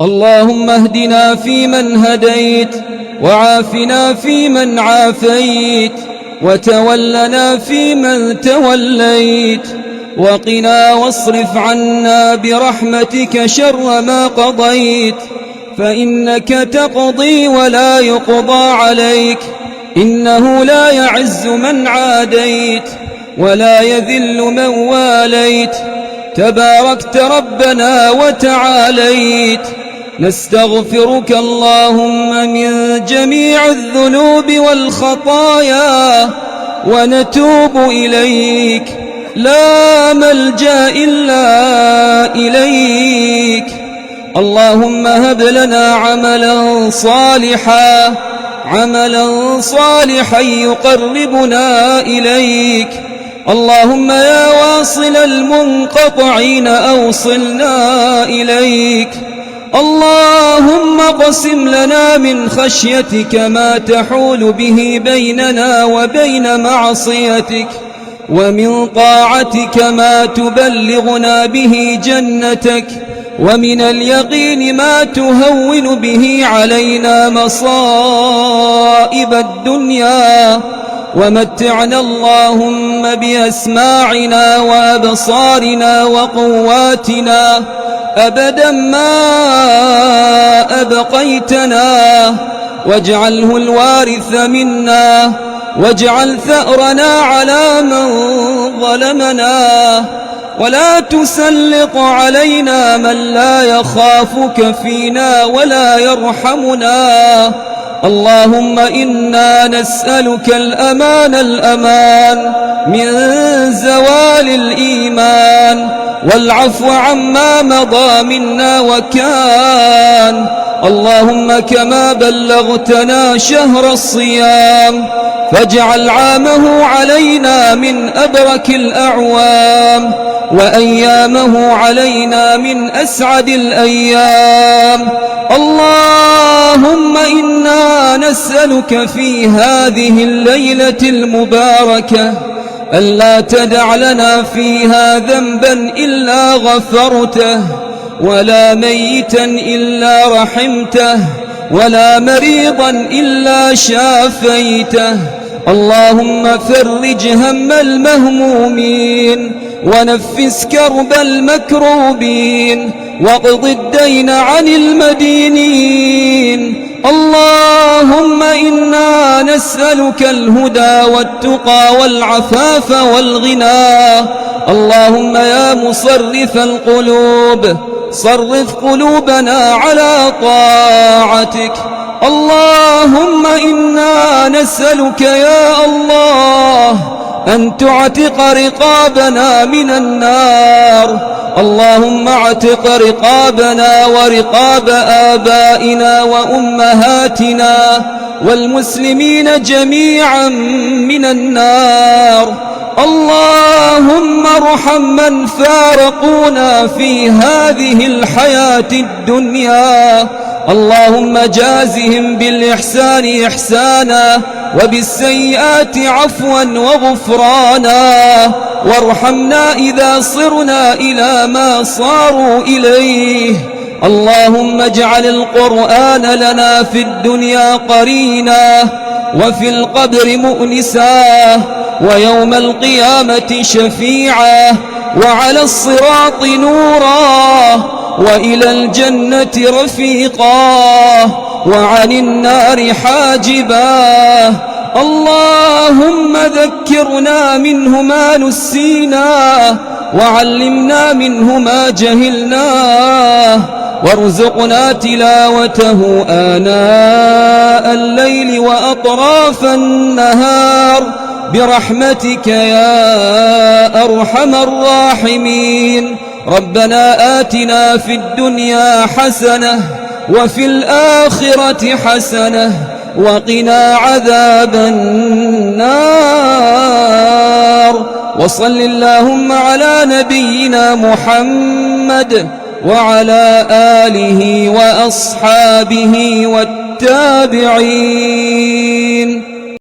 اللهم اهدنا فيمن هديت، وعافنا فيمن عافيت، وتولنا فيمن توليت، وقنا واصرف عنا برحمتك شر ما قضيت، فإنك تقضي ولا يقضى عليك، إنه لا يعز من عاديت ولا يذل من واليت، تباركت ربنا وتعاليت. نستغفرك اللهم من جميع الذنوب والخطايا ونتوب إليك، لا ملجأ إلا إليك. اللهم هب لنا عملا صالحا يقربنا إليك. اللهم يا واصل المنقطعين أوصلنا إليك. اللهم اقسم لنا من خشيتك ما تحول به بيننا وبين معصيتك، ومن طاعتك ما تبلغنا به جنتك، ومن اليقين ما تهون به علينا مصائب الدنيا. ومتعنا اللهم بأسماعنا وأبصارنا وقواتنا أبدا ما أبقيتنا، واجعله الوارث منا، واجعل ثأرنا على من ظلمنا، ولا تسلط علينا من لا يخافك فينا ولا يرحمنا. اللهم إنا نسألك الأمان من زوال الإيمان، والعفو عما مضى منا وكان. اللهم كما بلغتنا شهر الصيام فاجعل عامه علينا من أبرك الأعوام، وأيامه علينا من أسعد الأيام. اللهم إنا نسألك في هذه الليلة المباركة ألا تدع لنا فيها ذنبا إلا غفرته، ولا ميتا إلا رحمته، ولا مريضا إلا شافيته. اللهم فرج هم المهمومين، ونفس كرب المكروبين، واقض الدين عن المدينين. اللهم إنا نسألك الهدى والتقى والعفاف والغنى. اللهم يا مصرف القلوب صرف قلوبنا على طاعتك. اللهم إنا نسألك يا الله أن تعتق رقابنا من النار. اللهم اعتق رقابنا ورقاب آبائنا وأمهاتنا والمسلمين جميعا من النار. اللهم ارحم من فارقونا في هذه الحياة الدنيا. اللهم جازهم بالإحسان إحسانا، وبالسيئات عفوا وغفرانا، وارحمنا إذا صرنا إلى ما صاروا إليه. اللهم اجعل القرآن لنا في الدنيا قرينا، وفي القبر مؤنسا، ويوم القيامة شفيعا، وعلى الصراط نورا، وإلى الجنة رفيقا، وعن النار حاجبا. اللهم ذكرنا منه ما نسينا، وعلمنا منه ما جهلناه، وارزقنا تلاوته آناء الليل وأطراف النهار برحمتك يا أرحم الراحمين. ربنا آتنا في الدنيا حسنة وفي الآخرة حسنة وقنا عذاب النار. وصل اللهم على نبينا محمد وعلى آله وأصحابه والتابعين.